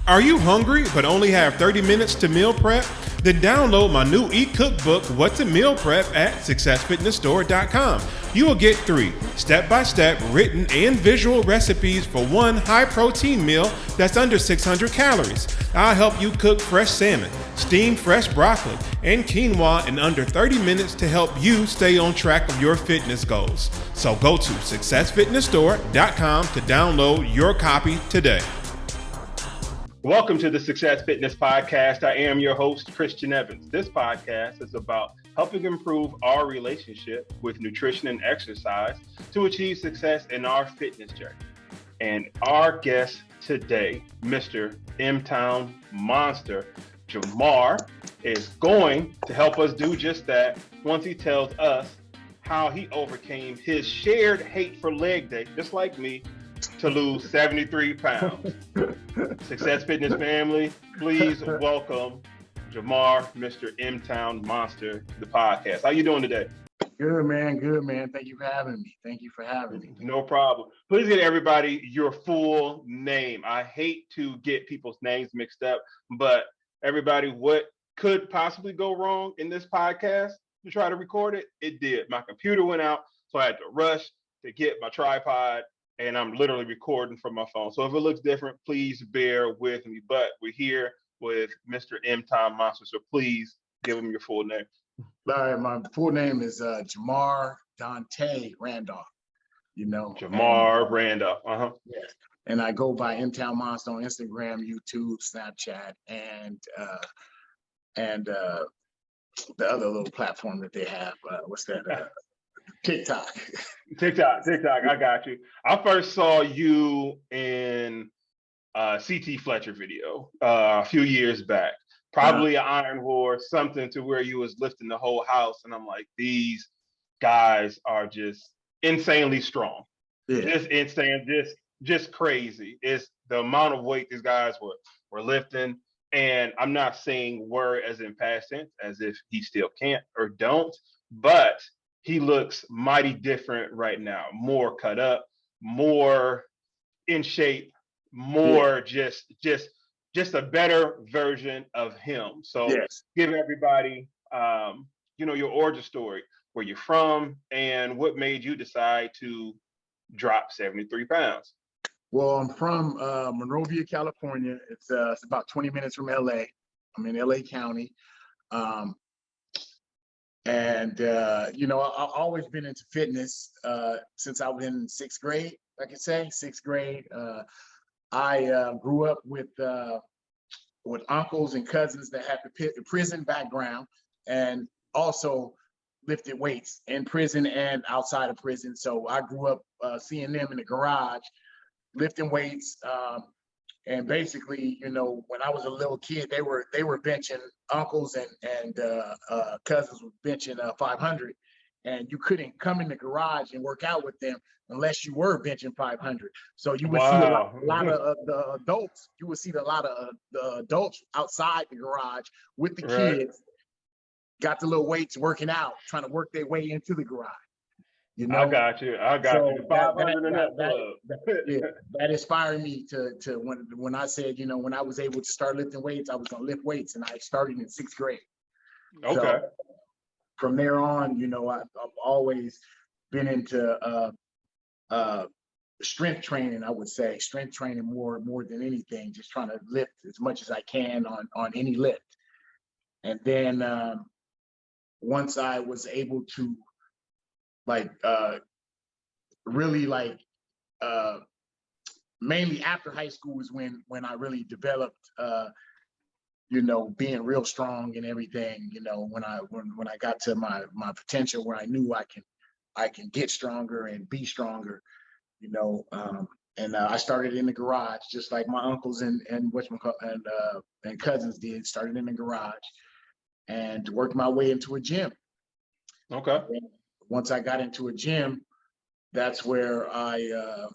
Are you hungry but only have 30 minutes to meal prep? Then download my new e-cookbook, What to Meal Prep, at successfitnessstore.com. You will get 3 step-by-step written and visual recipes for one high-protein meal that's under 600 calories. I'll help you cook fresh salmon, steam fresh broccoli, and quinoa in under 30 minutes to help you stay on track of your fitness goals. So go to successfitnessstore.com to download your copy today. Welcome to the Success Fitness Podcast. I am your host, Christian Evans. This podcast is about helping improve our relationship with nutrition and exercise to achieve success in our fitness journey. And our guest today, Mr. M-Town Monster, Jamar, is going to help us do just that once he tells us how he overcame his shared hate for leg day, just like me, to lose 73 pounds. Success Fitness family, please welcome Jamar, Mr. M-Town Monster, the podcast. How you doing today? Good, man. Good, man. Thank you for having me. No problem. Please get everybody your full name. I hate to get people's names mixed up, but everybody, what could possibly go wrong in this podcast to try to record it? It did. My computer went out, so I had to rush to get my tripod, and I'm literally recording from my phone. So if it looks different, please bear with me. But we're here with Mr. M-Town Monster, so please give him your full name. All right, my full name is Jamar Dante Randolph. Jamar Randolph. Yes. And I go by M-Town Monster on Instagram, YouTube, Snapchat, and the other little platform that they have. What's that? TikTok. TikTok, I got you. I first saw you in a CT Fletcher video a few years back, probably an Iron Horse, something to where you was lifting the whole house, and I'm like, these guys are just insanely strong. Yeah. Just insane, just crazy. It's the amount of weight these guys were lifting, and I'm not saying were as in past tense, as if he still can't or don't, but he looks mighty different right now, more cut up, more in shape, more just a better version of him. So yes. Give everybody, your origin story, where you're from, and what made you decide to drop 73 pounds. Well, I'm from Monrovia, California. It's about 20 minutes from LA. I'm in LA County. I've always been into fitness since I was in 6th grade, I could say, 6th grade. I grew up with uncles and cousins that had the prison background, and also lifted weights in prison and outside of prison. So I grew up seeing them in the garage lifting weights. And basically, when I was a little kid, they were benching, uncles and cousins were benching 500, and you couldn't come in the garage and work out with them unless you were benching 500. So you would see a lot of the adults. You would see a lot of the adults outside the garage with the kids, got the little weights working out, trying to work their way into the garage. I got you. 500 in that club. That inspired me to when I said, when I was able to start lifting weights, I was gonna lift weights, and I started in 6th grade. Okay. So from there on, I've always been into strength training. I would say strength training more than anything, just trying to lift as much as I can on any lift. And then once I was able to mainly after high school is when I really developed, being real strong and everything. When I got to my potential, where I knew I can get stronger and be stronger. I started in the garage, just like my uncles and cousins did. Started in the garage and worked my way into a gym. Okay. And once I got into a gym, that's where I,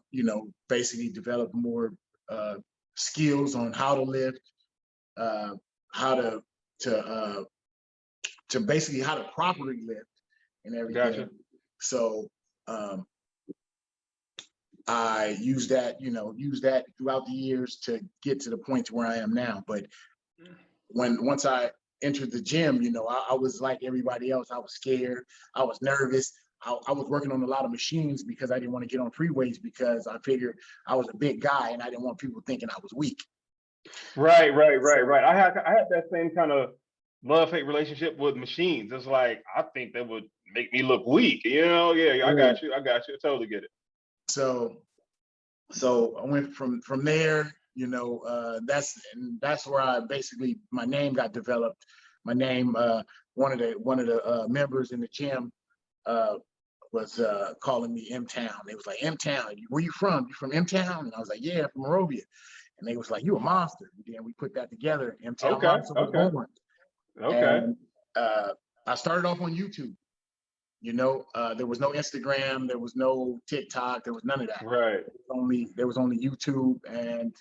basically developed more skills on how to lift, how to basically how to properly lift and everything. Gotcha. So I used that, throughout the years to get to the point to where I am now. But once I entered the gym, I was like everybody else. I was scared. I was nervous. I was working on a lot of machines because I didn't want to get on free weights because I figured I was a big guy and I didn't want people thinking I was weak. Right. I had that same kind of love-hate relationship with machines. It's like I think that would make me look weak. Yeah, I got you. I totally get it. So I went from there, that's where I basically, my name got developed. My name, one of the members in the gym was calling me M-Town. They was like, M-Town, where you from? You from M-Town? And I was like, yeah, from Monrovia. And they was like, you a monster. And then we put that together. M-Town Monster was born. And I started off on YouTube. There was no Instagram, there was no TikTok, there was none of that. Right. There was only YouTube and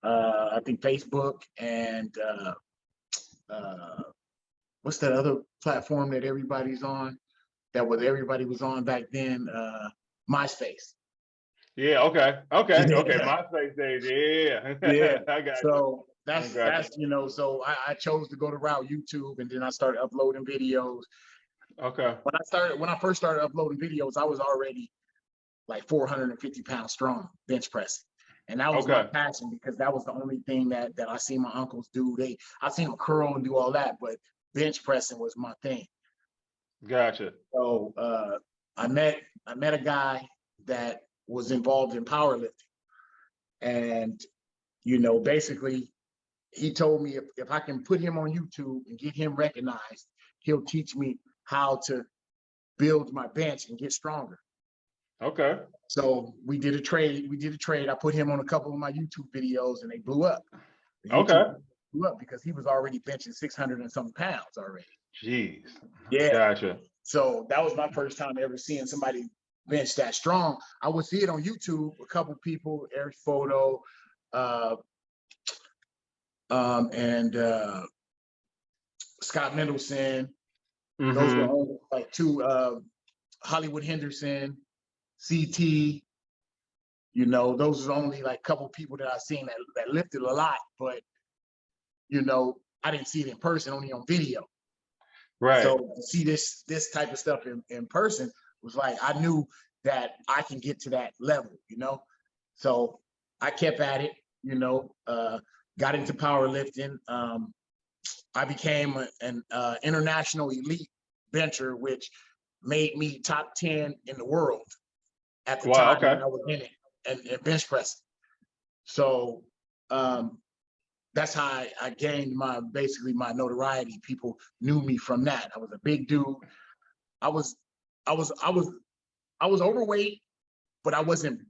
I think Facebook and what's that other platform that everybody's on? Everybody was on back then, MySpace. Yeah, okay. MySpace days, yeah. Yeah. I got so that's so I chose to go to route YouTube, and then I started uploading videos. Okay. When I first started uploading videos, I was already like 450 pounds strong, bench pressing. And that was my passion because that was the only thing that I seen my uncles do. I seen them curl and do all that, but bench pressing was my thing. Gotcha. So I met a guy that was involved in powerlifting. And, basically he told me if I can put him on YouTube and get him recognized, he'll teach me how to build my bench and get stronger. Okay. So we did a trade. I put him on a couple of my YouTube videos and they blew up. Blew up because he was already benching 600 and some pounds already. Jeez. Yeah. Gotcha. So that was my first time ever seeing somebody bench that strong. I would see it on YouTube, a couple people, Eric Photo, and Scott Mendelson. Those were only like two, Hollywood Henderson, CT, those are only like a couple people that I've seen that lifted a lot, but I didn't see it in person, only on video. Right. So to see this type of stuff in person was like, I knew that I can get to that level, So I kept at it, got into powerlifting. I became an international elite bencher, which made me top 10 in the world at the time when I was in it and bench pressing. So that's how I gained my notoriety. People knew me from that. I was a big dude. I was overweight, but I wasn't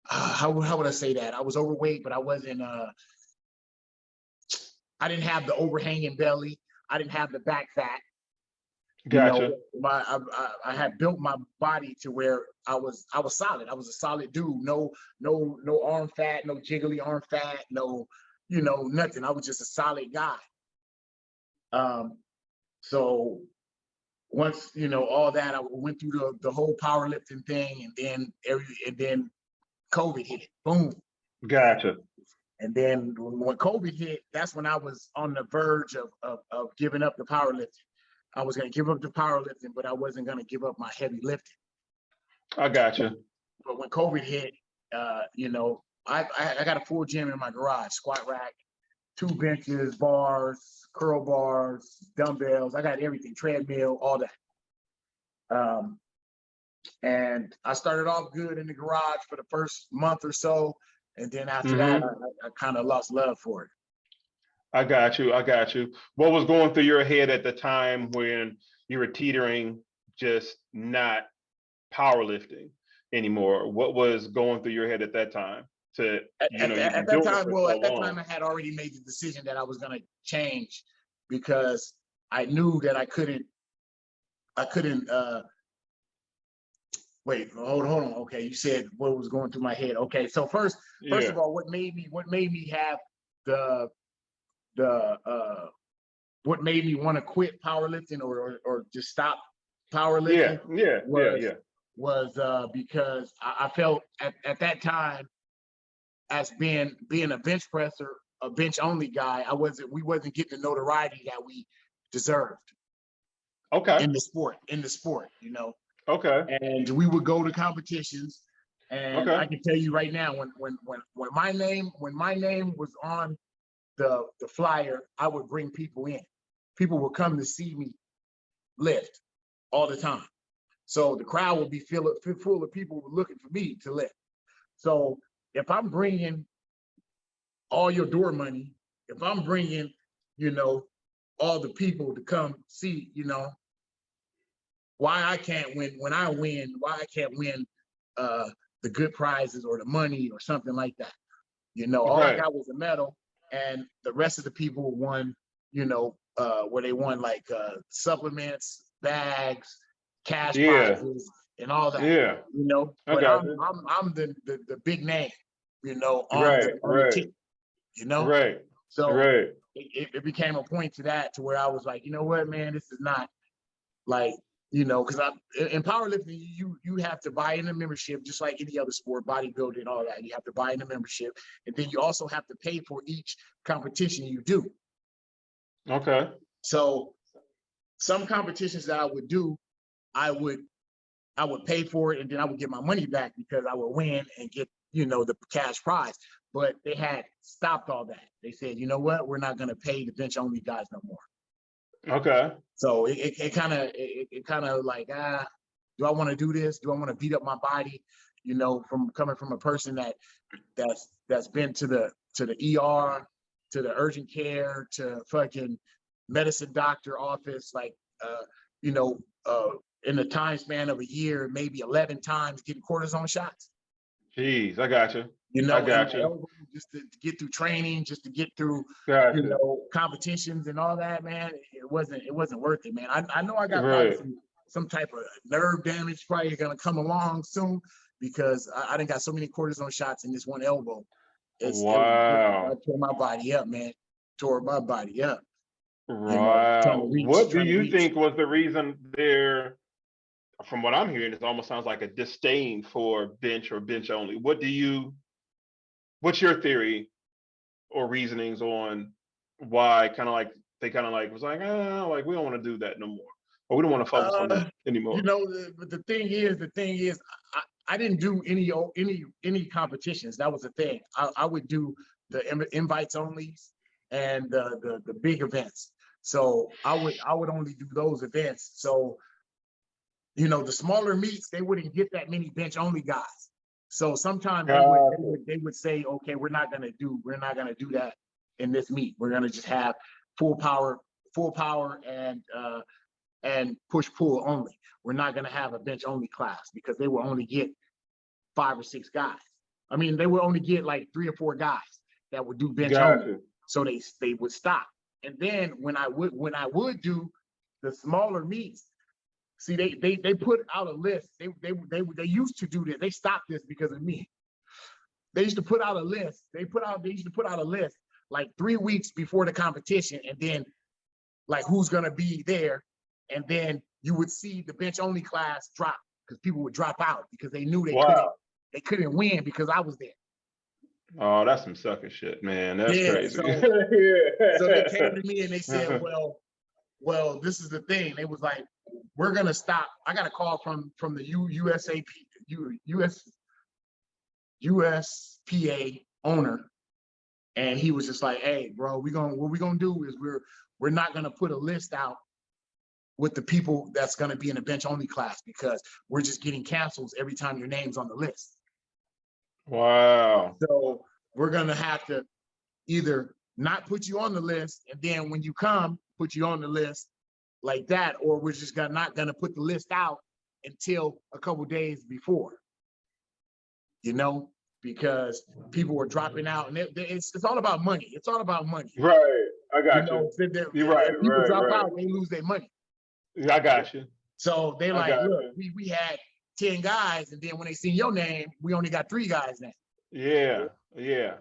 how would I say that? I was overweight, but I wasn't I didn't have the overhanging belly. I didn't have the back fat. Gotcha. I had built my body to where I was solid. I was a solid dude. No arm fat, no jiggly arm fat, no, nothing. I was just a solid guy. So once, all that, I went through the whole powerlifting thing, and then COVID hit. Boom. Gotcha. And then when COVID hit, that's when I was on the verge of giving up the powerlifting. I was going to give up the powerlifting, but I wasn't going to give up my heavy lifting. I gotcha. But when COVID hit, I got a full gym in my garage, squat rack, 2 benches, bars, curl bars, dumbbells. I got everything, treadmill, all that. And I started off good in the garage for the first month or so. And then after that, I kind of lost love for it. I got you. What was going through your head at the time when you were teetering, just not powerlifting anymore? What was going through your head at that time? At that time, I had already made the decision that I was going to change because I knew that I couldn't. Wait, hold on. Okay, you said what was going through my head. Okay, so first of all, what made me have what made me want to quit powerlifting or just stop powerlifting was because I felt at that time, as being a bench presser, a bench only guy, we wasn't getting the notoriety that we deserved Okay. in the sport, you know. Okay. And we would go to competitions, and Okay. I can tell you right now, when my name was on the flyer, I would bring people in. People would come to see me lift all the time. So the crowd would be full of people looking for me to lift. So if I'm bringing all your door money, if I'm bringing, you know, all the people to come see, you know, why I can't win when I win, why I can't win the good prizes or the money or something like that. You know, all I Right. got was a medal, and the rest of the people won, you know, where they won like supplements, bags, cash Yeah. prizes, and all that. Yeah. You know, I but got you. I'm the big name, you know, on Right. the Right. team, you know. Right. So Right. it became a point to that, to where I was like, you know what, man, this is not like, you know, because in powerlifting, you have to buy in a membership, just like any other sport, bodybuilding and all that. You have to buy in a membership, and then you also have to pay for each competition you do. Okay. So some competitions that I would do, I would pay for it, and then I would get my money back because I would win and get, you know, the cash prize. But they had stopped all that. They said, you know what, we're not going to pay the bench only guys no more. Okay. So it kind of like, do I want to do this? Do I want to beat up my body? You know, from coming from a person that's been to the ER, to the urgent care, to fucking medicine doctor office, like you know, in the time span of a year, maybe 11 times getting cortisone shots. Jeez, I got you. You I know, in got my you. elbow, just to get through training, just to get through, Got you you. know, competitions and all that, man. It wasn't worth it, man. I know I got probably Right. some type of nerve damage probably gonna come along soon, because I done got so many cortisone shots in this one elbow. I Wow. tore my body up, man. Tore my body up. You know, Wow. What do trying to you reach. think was the reason there? From what I'm hearing, it almost sounds like a disdain for bench or bench only. What's your theory or reasonings on why they kind of like was like, like we don't want to do that no more, or we don't want to focus on that You anymore. know, but the thing is, I didn't do any competitions. That was the thing. I would do the invites only and the big events. So I would only do those events. So, you know, the smaller meets, they wouldn't get that many bench only guys. So sometimes they would say, okay, we're not gonna do that in this meet. We're gonna just have full power and push pull only. We're not gonna have a bench only class, because they will only get 5 or 6 guys. I mean, they will only get like 3 or 4 guys that would do bench Got only. you. So they would stop. And then when I would do the smaller meets, see, they put out a list. They used to do this. They stopped this because of me. They used to put out a list. They used to put out a list like 3 weeks before the competition, and then like who's gonna be there, and then you would see the bench only class drop, because people would drop out because they knew Wow. they couldn't win because I was there. Oh, that's some sucker shit, man. That's Yeah. crazy. So they came to me and they said, well, this is the thing. They was like, we're gonna stop. I got a call from the USPA owner, and he was just like, hey, bro, what we gonna do is we're not gonna put a list out with the people that's gonna be in the bench only class, because we're just getting cancels every time your name's on the list. Wow. So we're gonna have to either not put you on the list, and then when you come, put you on the list like that, or we're just not gonna put the list out until a couple days before. You know, because people were dropping out, and it's all about money. It's all about money. Right. I You got know, you. You're right. if people drop Right. out, they lose their money. I got you. So they I like, got look, you. we had 10 guys, and then when they see your name, we only got 3 guys now. Yeah. You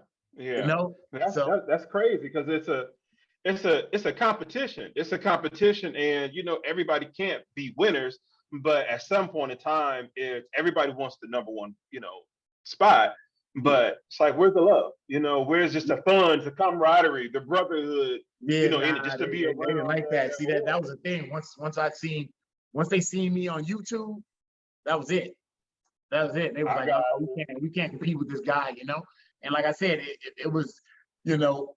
know, That's crazy, because it's a competition. It's a competition, and you know everybody can't be winners, But at some point in time, if everybody wants the number one, spot, Yeah. but it's like, where's the love? Where's just the fun, the camaraderie, the brotherhood, Yeah, and it nah, just to be they didn't around like that. See, that that. was the thing. Once they seen me on YouTube, that was it. That was it. They was I like, got oh, no, we can't compete with this guy. And like I said, it was, you know,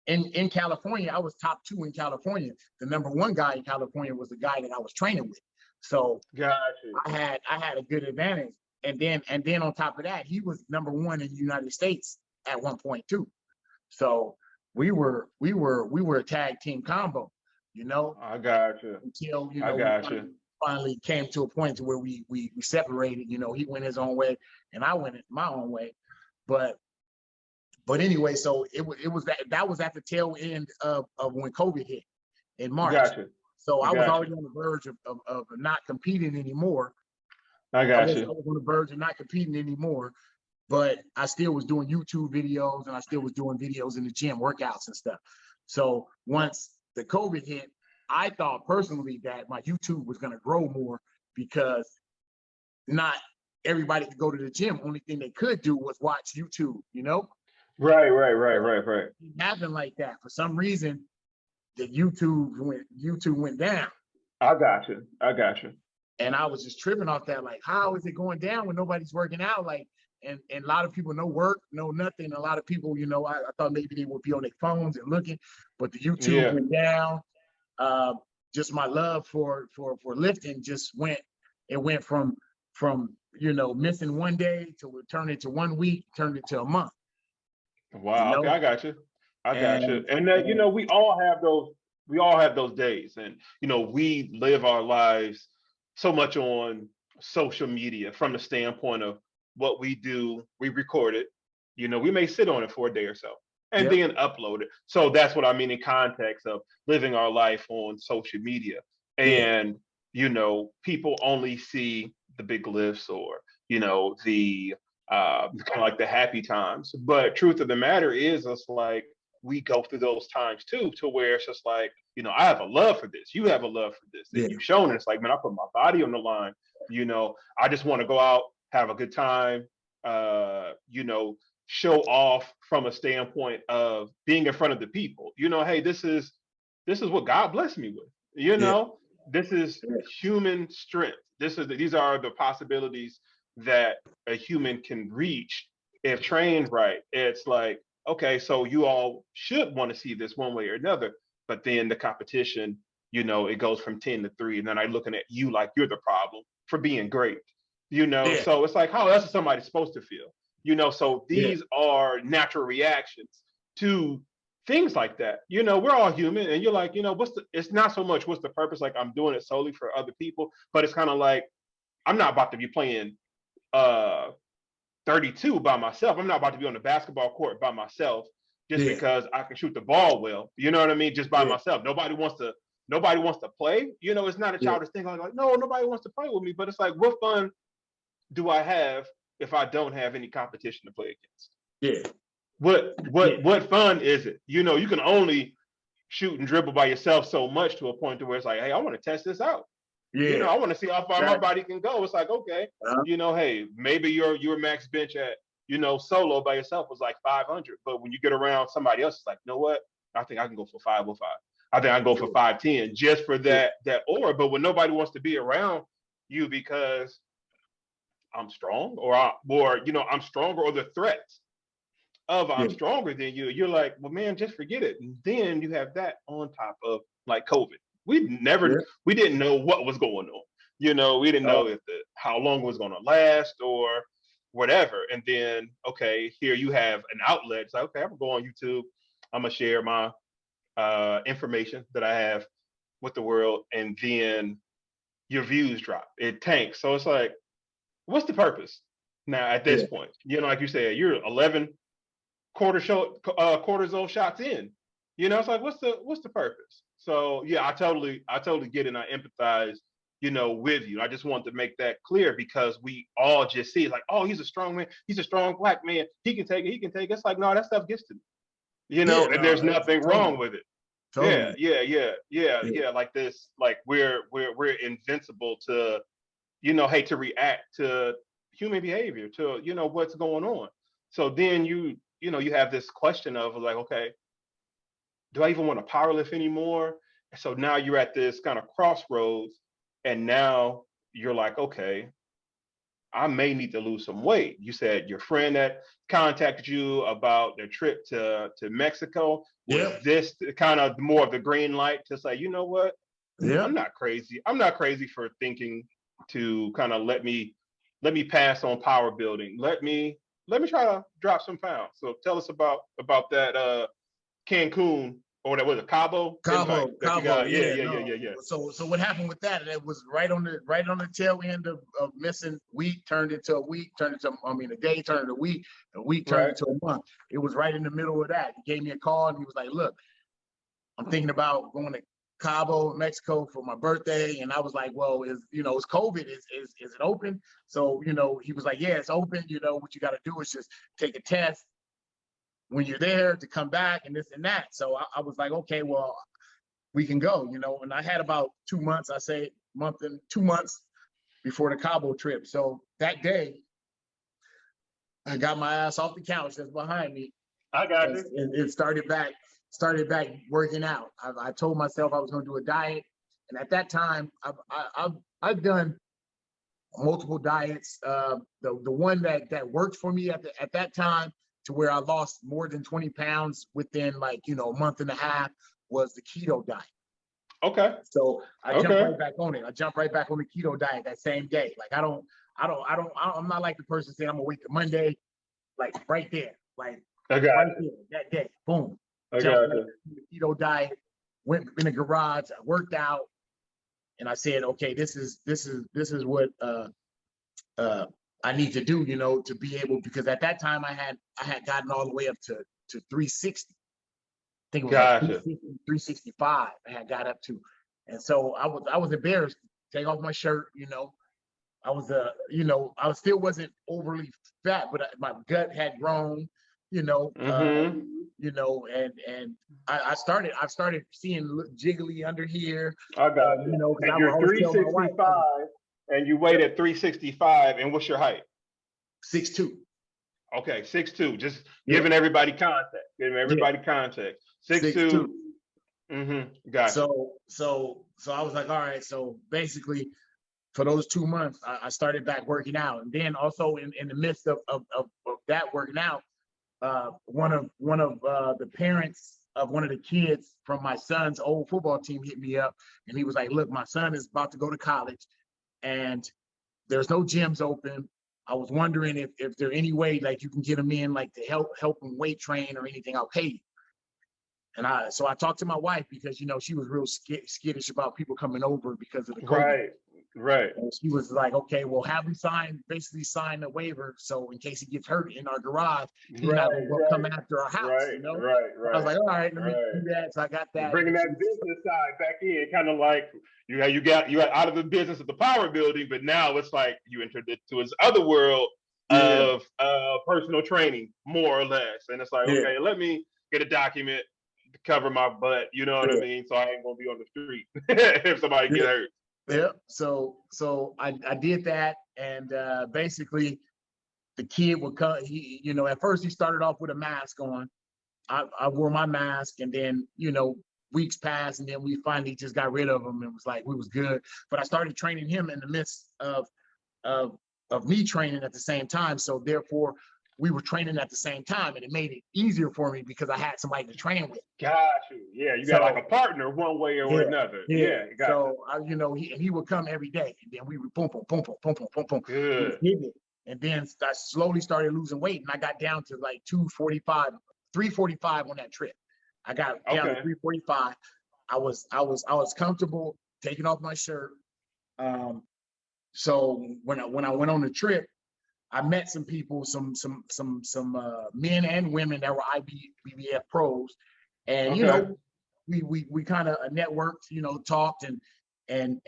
in California, I was top 2 in California. The number 1 guy in California was the guy that I was training with. So got you. I had a good advantage. And then on top of that, he was number 1 in the United States at one point too. So we were a tag team combo, I got you. until I we got you. finally came to a point to where we separated. He went his own way and I went my own way. But anyway, so it was that was at the tail end of when COVID hit in March. Got you. So I was Got already you. on the verge of not competing anymore. I I got was you. on the verge of not competing anymore, but I still was doing YouTube videos and I still was doing videos in the gym, workouts and stuff. So once the COVID hit, I thought personally that my YouTube was going to grow more because not everybody could go to the gym. Only thing they could do was watch YouTube. Right, right, right, right, right. It happened like that. For some reason, the YouTube went down. I got you. I got you. And I was just tripping off that, like, how is it going down when nobody's working out? Like, and a lot of people no work, no nothing. A lot of people, I thought maybe they would be on their phones and looking, but the YouTube Yeah. went down. Just my love for lifting just went. It went from missing one day to turn into 1 week, turned into a month. Wow. Okay, I got you. I got you. And And that, we all have those days. And, we live our lives so much on social media from the standpoint of what we do, we record it, we may sit on it for a day or so and yep, then upload it. So that's what I mean in context of living our life on social media. yeah, And, people only see the big lifts or, the kind of like the happy times. But truth of the matter is, it's like we go through those times too, to where it's just like, I have a love for this. You have a love for this. yeah, And you've shown it. It's like, man, I put my body on the line. I just want to go out, have a good time, show off from a standpoint of being in front of the people. Hey, this is what God blessed me with. yeah, This is yeah, human strength. These are the possibilities that a human can reach if trained right. It's like, okay, so you all should want to see this one way or another, but then the competition, it goes from 10 to 3, and then I'm looking at you like you're the problem for being great. yeah, So it's like, how else is somebody supposed to feel? So yeah, these are natural reactions to things like that. We're all human, and you're like, it's not so much what's the purpose, like I'm doing it solely for other people, but it's kind of like, I'm not about to be playing 32 by myself. I'm not about to be on the basketball court by myself just yeah, because I can shoot the ball well. You know what I mean? Just by yeah, myself. Nobody wants to play. It's not a yeah, childish thing. Like, no, nobody wants to play with me. But it's like, what fun do I have if I don't have any competition to play against? yeah, What yeah, what what fun is it? You can only shoot and dribble by yourself so much to a point to where it's like, hey, I want to test this out. yeah, I want to see how far my exactly. body can go. It's like, okay, Uh-huh. hey, maybe your max bench at, solo by yourself was like 500. But when you get around somebody else, it's like, you know what? I think I can go for 505. I think I can go for Yeah, 510 just for yeah, that aura. But when nobody wants to be around you because I'm strong I'm stronger, or the threat of I'm yeah. stronger than you, you're like, well, man, just forget it. And then you have that on top of like COVID. Yeah. We didn't know what was going on. We didn't know Oh, if how long it was going to last or whatever. And then, okay, here you have an outlet. It's like, okay, I'm gonna go on YouTube. I'm gonna share my information that I have with the world, and then your views drop. It tanks. So it's like, what's the purpose now at this yeah, point? Like you said, you're 11 cortisol shots in. It's like, what's the purpose? So yeah, I totally get it, and I empathize, with you. I just want to make that clear because we all just see it like, oh, he's a strong man, he's a strong black man, he can take it. It's like, no, that stuff gets to me, yeah. and No, there's nothing totally. wrong with it. Yeah, totally. yeah. Like this, like we're invincible to, hey, to react to human behavior, to what's going on. So then you have this question of like, okay, do I even want to powerlift anymore? So now you're at this kind of crossroads, and now you're like, okay, I may need to lose some weight. You said your friend that contacted you about their trip to Mexico, was Yep. this kind of more of the green light to say, you know what? I'm Yep. not crazy. I'm not crazy for thinking to kind of let me pass on power building. Let me try to drop some pounds. So tell us about that Cancun, or that was a Cabo invite that you Cabo, got. Yeah, yeah, yeah, yeah, no. yeah, yeah. So what happened with that? It was right on the tail end of missing week turned into a week, turned into a day turned into a week turned Right. into a month. It was right in the middle of that. He gave me a call and he was like, "Look, I'm thinking about going to Cabo, Mexico for my birthday." And I was like, "Well, it's COVID. Is it open?" So, he was like, "Yeah, it's open. What you got to do is just take a test when you're there to come back and this and that." So I was like, "Okay, well, we can go," and I had about 2 months, I say month and 2 months before the Cabo trip. So that day, I got my ass off the couch that's behind me I got and, you. and started back working out. I told myself I was going to do a diet. And at that time, I've done multiple diets. The one that worked for me at that time, to where I lost more than 20 pounds within like a month and a half, was the keto diet. Okay. So I jumped Okay. right back on it. I jumped right back on the keto diet that same day. Like I'm not like the person saying I'm gonna wait till Monday. Like right there, like I got right you. there, that day, boom, I jumped got right you. back on the keto diet. Went in the garage, I worked out, and I said, okay, this is what uh, I need to do, to be able, because at that time I had gotten all the way up to 360. I think it was like Gotcha. 360, 365 I had got up to. And so I was embarrassed to take off my shirt. I was I still wasn't overly fat, but my gut had grown, you know, uh, Mm-hmm. and I started seeing jiggly under here, I got and you. because And I would you're always tell my wife, I was 365, and you weigh at 365, and what's your height? 6'2". Okay, 6'2". Just Yeah, giving everybody context. Giving yeah, everybody context. Six 6'2". two. Mm-hmm. Got you. So I was like, all right. So basically, for those 2 months, I started back working out, and then also in the midst of that working out, one of the parents of one of the kids from my son's old football team hit me up, and he was like, "Look, my son is about to go to college, and there's no gyms open. I was wondering if there any way like you can get him in, like to help him weight train or anything. I'll pay you." And I talked to my wife because she was real skittish about people coming over because of the COVID. Right. Right. And she was like, "Okay, well, have him basically sign a waiver, so in case he gets hurt in our garage, he's not Right. gonna go come Right. after our house." Right. Right. I was Right. like, "All right, let me Right. do that." So I got You're that, and bringing then she that was business side back in, kind of like you got out of the business of the power building, but now it's like you entered into his other world yeah, of personal training, more or less. And it's like, yeah, okay, let me get a document to cover my butt. You know what I yeah, mean? So I ain't gonna be on the street if somebody yeah, get hurt. yeah. So I did that, and basically the kid would come. At first he started off with a mask on. I wore my mask, and then weeks passed, and then we finally just got rid of him and was like we was good. But I started training him in the midst of of me training at the same time, so therefore we were training at the same time, and it made it easier for me because I had somebody to train with. Got you. Yeah, you got like a So partner one way or yeah, another. yeah. Yeah, got you. So he would come every day, and then we would boom, boom, boom, boom, boom, boom, boom, boom. We was Good. hitting it, and then I slowly started losing weight, and I got down to like 245, 345 on that trip. I got down to Okay. 345. I was comfortable taking off my shirt. So when I went on the trip, I met some people, some men and women that were IBBF pros, and Okay. we kind of networked, talked and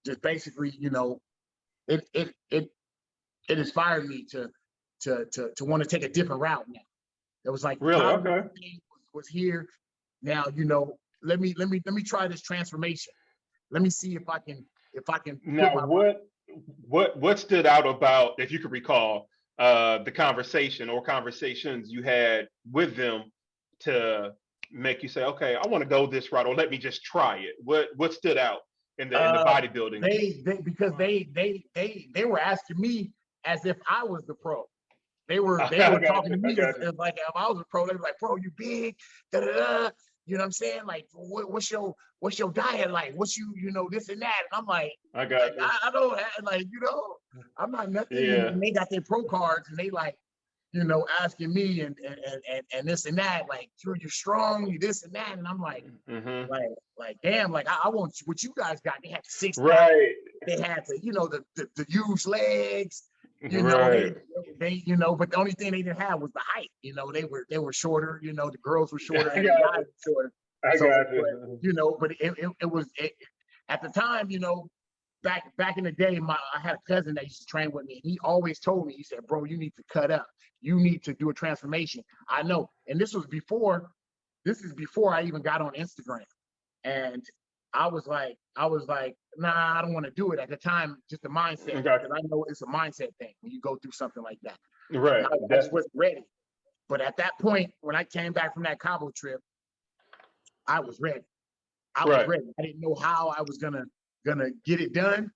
just basically, it it it it inspired me to want to take a different route now. It was like the Really? power Okay. was here. now, let me try this transformation. Let me see if I can put Now, my what stood out about, if you could recall, the conversation or conversations you had with them to make you say, okay, I want to go this route, or let me just try it. What stood out in the bodybuilding? Because they were asking me as if I was the pro. They were talking to me as like if I was a pro. They were like, "Bro, you big, da da da." You know what I'm saying? Like, what's your diet like? What's this and that? And I'm like, I got you. I don't have, like, I'm not nothing. Yeah. And they got their pro cards and they like, asking me and this and that, like, you're strong, you this and that. And I'm like, like, damn, like I want what you guys got. They had 6 pack, Right. they had the huge legs. Right. They but the only thing they didn't have was the height. They were shorter. The girls were shorter and the got guys were shorter. I So, got you. but it was at the time. Back in the day, I had a cousin that used to train with me, and he always told me, he said, "Bro, you need to cut up. You need to do a transformation." I know, and this is before I even got on Instagram, and I was like, nah, I don't want to do it at the time. Just a mindset, because I know it's a mindset thing when you go through something like that. Right. I just wasn't ready. But at that point, when I came back from that Cabo trip, I was ready. I was ready. I didn't know how I was gonna get it done,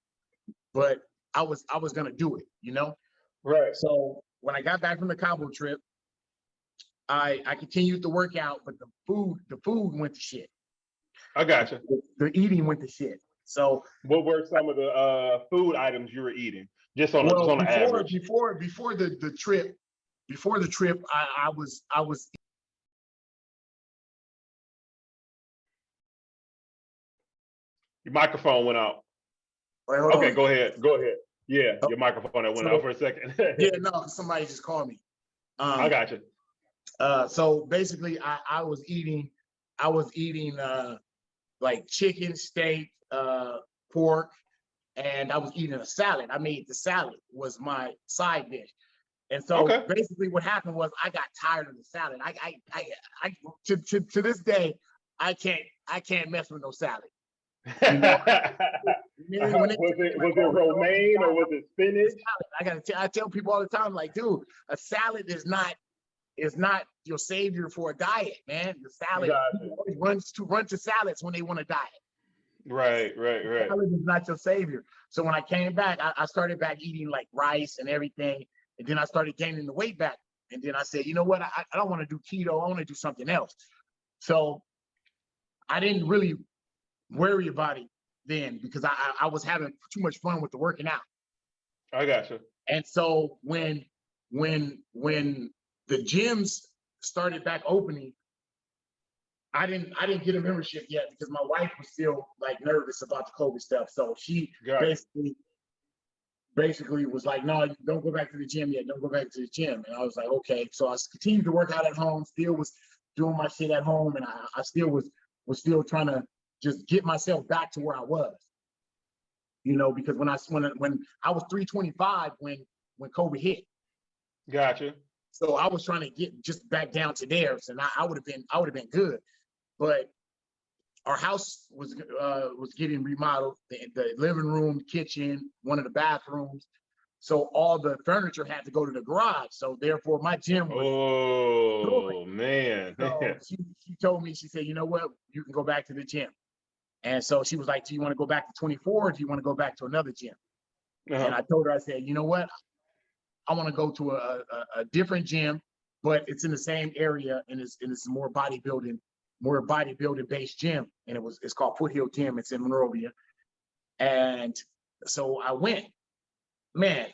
but I was gonna do it. Right. So when I got back from the Cabo trip, I continued to work out, but the food went to shit. I got you. The eating went to shit. So what were some of the food items you were eating, just on the average? Before the trip, I was. Your microphone went out. Wait, okay, on. Go ahead. Yeah, your microphone that went out for a second. Yeah, no, somebody just called me. I got you. So basically, I was eating like chicken, steak, pork, and I was eating a salad. I made the salad was my side dish. And so basically what happened was I got tired of the salad. I to this day, I can't mess with no salad. Was it romaine or was it spinach? I tell people all the time, like, dude, a salad is not your savior for a diet, man. The salad always run to salads when they want to diet. Right. Salad is not your savior. So when I came back, I started back eating like rice and everything, and then I started gaining the weight back. And then I said, you know what? I don't want to do keto. I want to do something else. So I didn't really worry about it then because I was having too much fun with the working out. I got you. And so when the gyms started back opening, I didn't get a membership yet because my wife was still like nervous about the COVID stuff. So she basically was like, "No, don't go back to the gym yet. Don't go back to the gym." And I was like, "Okay." So I continued to work out at home. Still was doing my shit at home, and I still was still trying to just get myself back to where I was. Because when I was 325 when COVID hit. Gotcha. So I was trying to get just back down to theirs, and I would have been good. But our house was getting remodeled, the living room, kitchen, one of the bathrooms. So all the furniture had to go to the garage. So therefore my gym was destroyed. Man. So she told me, she said, "You know what? You can go back to the gym." And so she was like, "Do you want to go back to 24 or do you want to go back to another gym?" And I told her, I said, "You know what? I want to go to a different gym, but it's in the same area and it's more bodybuilding based gym. And it's called Foothill Gym. It's in Monrovia." And so I went. Man,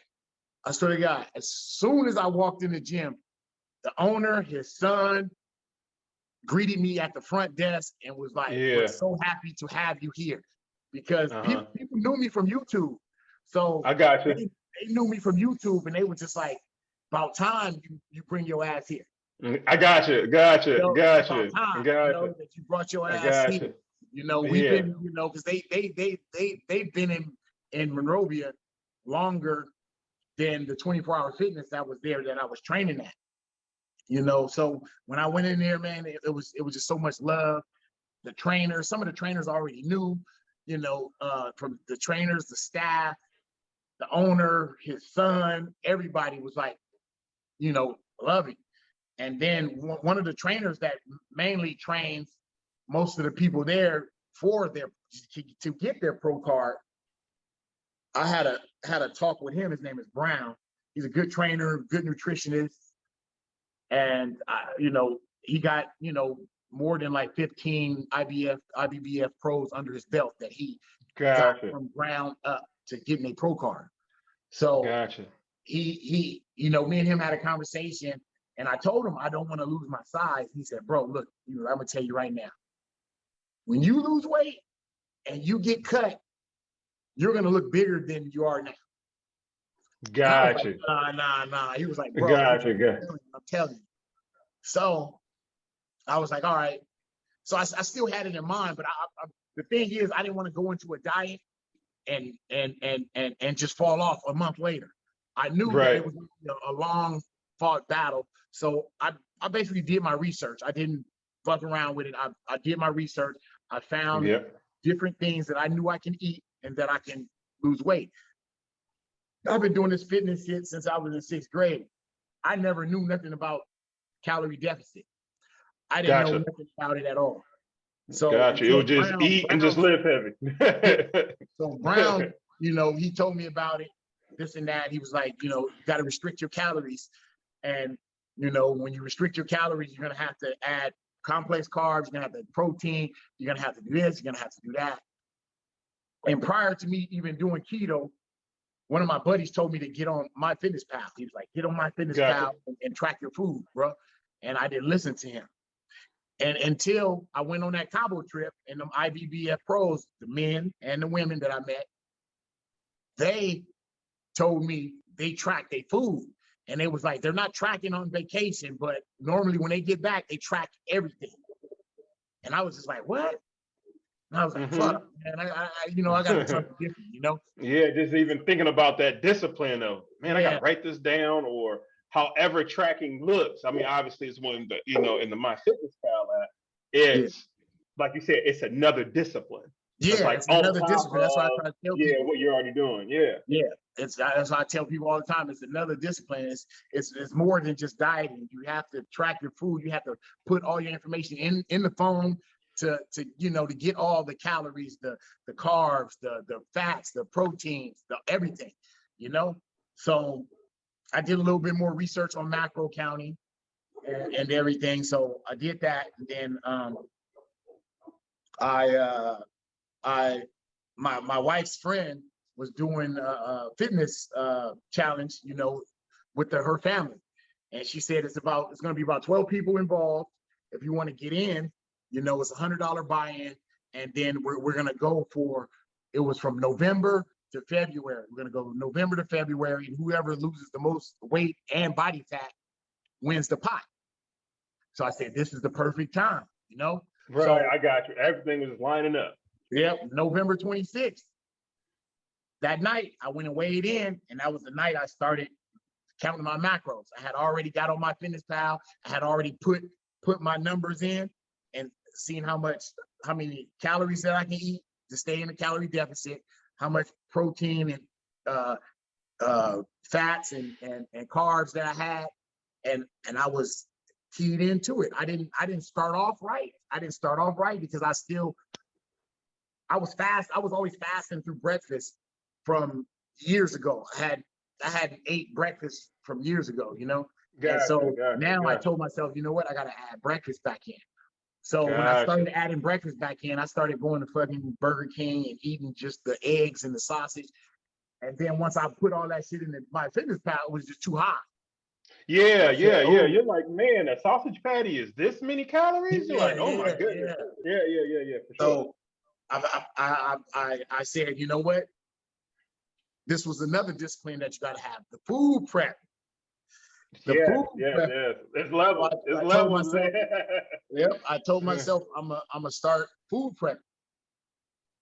I swear to God, as soon as I walked in the gym, the owner, his son, greeted me at the front desk and was like, "We're so happy to have you here," because people knew me from YouTube. So I got you. They knew me from YouTube, and they were just like, "About time you bring your ass here." I got you. That you brought your ass here. We've been, because they've been in Monrovia longer than the 24-hour fitness that was there that I was training at. So when I went in there, man, it was just so much love. The trainers, some of the trainers already knew, from the trainers, the staff, the owner, his son, everybody was like, loving. And then one of the trainers that mainly trains most of the people there for to get their pro card, I had a talk with him. His name is Brown. He's a good trainer, good nutritionist, and he got more than like 15 IBBF pros under his belt that he got from ground up to getting a pro card. So he me and him had a conversation, and I told him I don't want to lose my size. He said, bro, look, I'm gonna tell you right now, when you lose weight and you get cut, you're gonna look bigger than you are now. Gotcha. Like, nah. He was like, bro, I'm telling you. So I was like, all right. So I still had it in mind, but the thing is, I didn't want to go into a diet and just fall off a month later. I knew that it was a long fought battle. So I basically did my research. I didn't fuck around with it. I did my research. I found different things that I knew I can eat and that I can lose weight. I've been doing this fitness shit since I was in 6th grade. I never knew nothing about calorie deficit. I didn't know nothing about it at all. So it was just eat and just live heavy. So Brown, he told me about it, this and that. He was like, you got to restrict your calories. And, when you restrict your calories, you're going to have to add complex carbs, you're going to have to protein, you're going to have to do this, you're going to have to do that. And prior to me even doing keto, one of my buddies told me to get on MyFitnessPal. He was like, get on MyFitnessPal and track your food, bro. And I didn't listen to him. And until I went on that Cabo trip and them IBBF pros, the men and the women that I met, they told me they track their food. And they was like, they're not tracking on vacation, but normally when they get back, they track everything. And I was just like, what? And I was like, fuck, man, I got to do something different, Yeah, just even thinking about that discipline of, man, I got to write this down, or however tracking looks. I mean, obviously it's one that, in the MyFitnessPal app, it's like you said, it's another discipline. Yeah, it's like it's another discipline. That's why I try to tell people. Yeah, what you're already doing. Yeah. That's why I tell people all the time. It's another discipline. It's more than just dieting. You have to track your food. You have to put all your information in the phone to get all the calories, the carbs, the fats, the proteins, the everything. So I did a little bit more research on macro counting and everything. So I did that, and then my wife's friend was doing a fitness challenge, with her family, and she said it's going to be about 12 people involved. If you want to get in, it's $100 buy-in, and then we're going to go it was from November to February. We're going to go November to February, and whoever loses the most weight and body fat wins the pot. So I said, this is the perfect time, Right, so, I got you. Everything was lining up. Yep, November 26th. That night, I went and weighed in, and that was the night I started counting my macros. I had already got on MyFitnessPal. I had already put my numbers in and seen how many calories that I can eat to stay in a calorie deficit, how much protein and fats and carbs that I had, and I was keyed into it. I didn't start off right. I didn't start off right because I was fast. I was always fasting through breakfast from years ago. I had ate breakfast from years ago, Now I told myself, you know what? I got to add breakfast back in. So when I started adding breakfast back in, I started going to fucking Burger King and eating just the eggs and the sausage. And then once I put all that shit in MyFitnessPal, it was just too hot. Yeah. You're like, man, a sausage patty is this many calories? You're like, oh my goodness. Yeah. For sure. So I said, you know what? This was another discipline that you got to have: the food prep. Food prep. It's levels. It's levels. I told myself I'm gonna start food prep.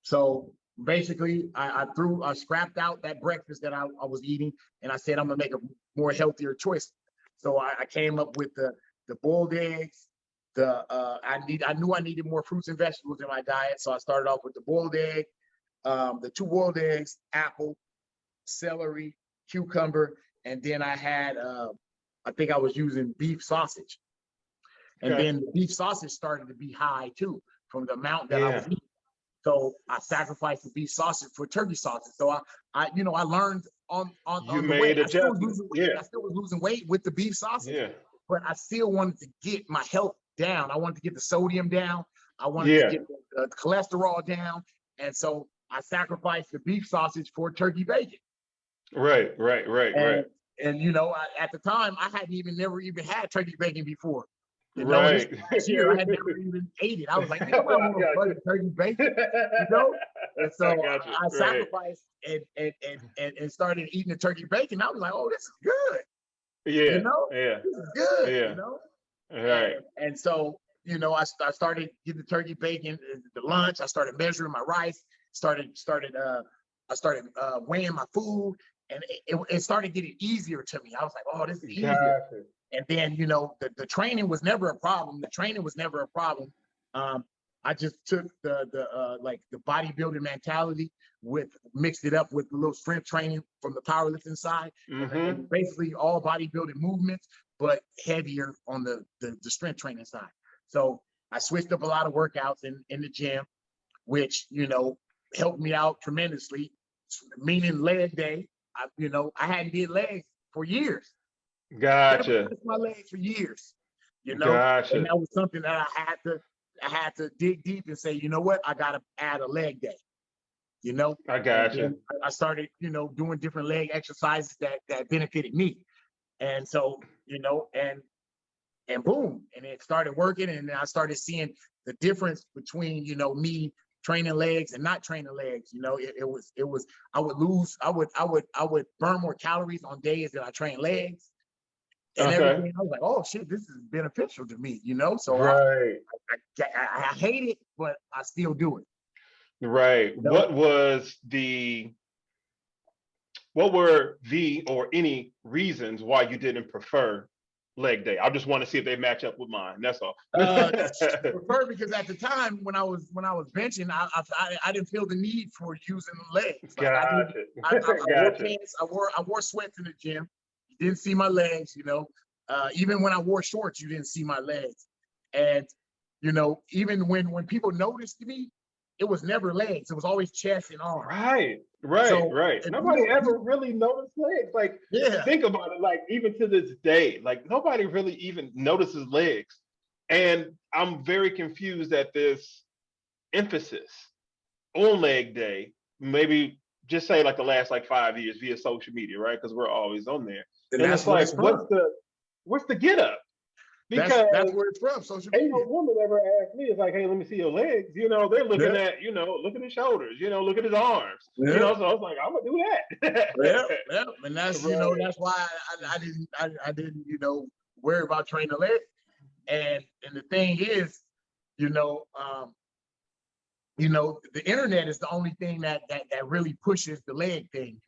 So basically, I scrapped out that breakfast that I was eating, and I said I'm gonna make a more healthier choice. So I came up with the the boiled eggs, I knew I needed more fruits and vegetables in my diet, so I started off with the boiled egg, the 2 boiled eggs, apple, celery, cucumber, and then I had I think I was using beef sausage. And Okay. then the beef sausage started to be high too from the amount that I was Yeah. eating. So I sacrificed the beef sausage for turkey sausage. So I learned on You the way. made I still was adjustments. losing weight. Yeah. I still was losing weight with the beef sausage, Yeah. but I still wanted to get my health down. I wanted to get the sodium down. I wanted to Yeah. get the cholesterol down. And so I sacrificed the beef sausage for turkey bacon. Right. And at the time, I hadn't never even had turkey bacon before. This Right. last year, I had never even ate it. I was like, nobody want to butter turkey bacon, And so I got you. I Right. sacrificed and started eating the turkey bacon. I was like, oh, this is good. Yeah. Yeah. This is good. Yeah. Right. And so I started getting the turkey bacon, the lunch. I started measuring my rice. I started weighing my food, and it started getting easier to me. I was like, oh, this is easier. Gotcha. And then, the training was never a problem. I just took the bodybuilding mentality mixed it up with a little strength training from the powerlifting side. Mm-hmm. And basically all bodybuilding movements, but heavier on the strength training side. So I switched up a lot of workouts in the gym, which, helped me out tremendously, meaning leg day. I hadn't did legs for years. Gotcha. My legs for years, Gotcha. and that was something that I had to dig deep and say, you know what, I got to add a leg day. I gotcha. I started, doing different leg exercises that benefited me, and so and boom, and it started working, and then I started seeing the difference between me training legs and not training legs. It was I would burn more calories on days that I train legs. And everything, I was like, "Oh shit, this is beneficial to me," So right. I hate it, but I still do it. Right. What were the or any reasons why you didn't prefer leg day? I just want to see if they match up with mine. That's all. Prefer because at the time when I was benching, I didn't feel the need for using the legs. Like I wore sweats in the gym. You didn't see my legs, even when I wore shorts, you didn't see my legs. And, even when people noticed me, it was never legs. It was always chest and arms. Right. Nobody ever really noticed legs. Like, think about it. Like, even to this day, like nobody really even notices legs. And I'm very confused at this emphasis on leg day. Maybe just say like the last 5 years via social media, right? Because we're always on there. And it's like, what's the get up? Because that's where it's from. Social media. Ain't no woman ever asked me. It's like, hey, let me see your legs. They're looking at, look at his shoulders. Look at his arms. So I was like, I'm gonna do that. And that's that's why I didn't worry about training the legs. And the thing is, the internet is the only thing that really pushes the leg thing,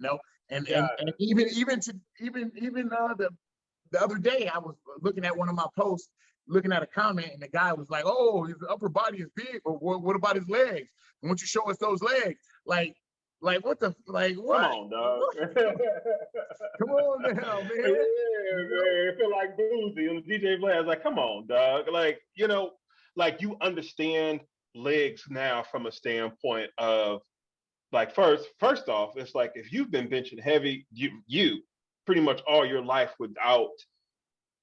and even the other day I was looking at one of my posts, looking at a comment, and the guy was like, "Oh, his upper body is big, but what about his legs? Why don't you show us those legs?" Like what? Come on, dog. Come on now, man. Yeah, man. I feel like Boozy on the DJ Blast. Like, come on, dog. You understand legs now from a standpoint of first off, it's like if you've been benching heavy, you pretty much all your life without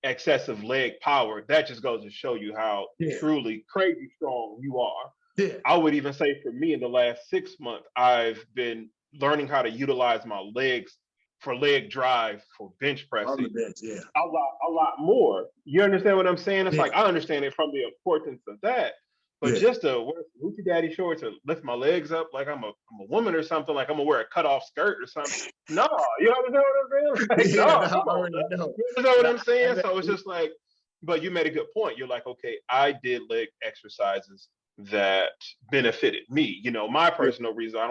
excessive leg power, that just goes to show you how truly crazy strong you are. Yeah. I would even say for me in the last 6 months, I've been learning how to utilize my legs for leg drive for bench pressing. On the bench, a lot more. You understand what I'm saying? It's like I understand it from the importance of that. But just to wear hoochie daddy shorts and lift my legs up like I'm a woman or something, like I'm gonna wear a cutoff skirt or something. No, you understand what I'm saying? You understand what I'm saying? So it's just like, but you made a good point. You're like, okay, I did leg exercises that benefited me. My personal reason, I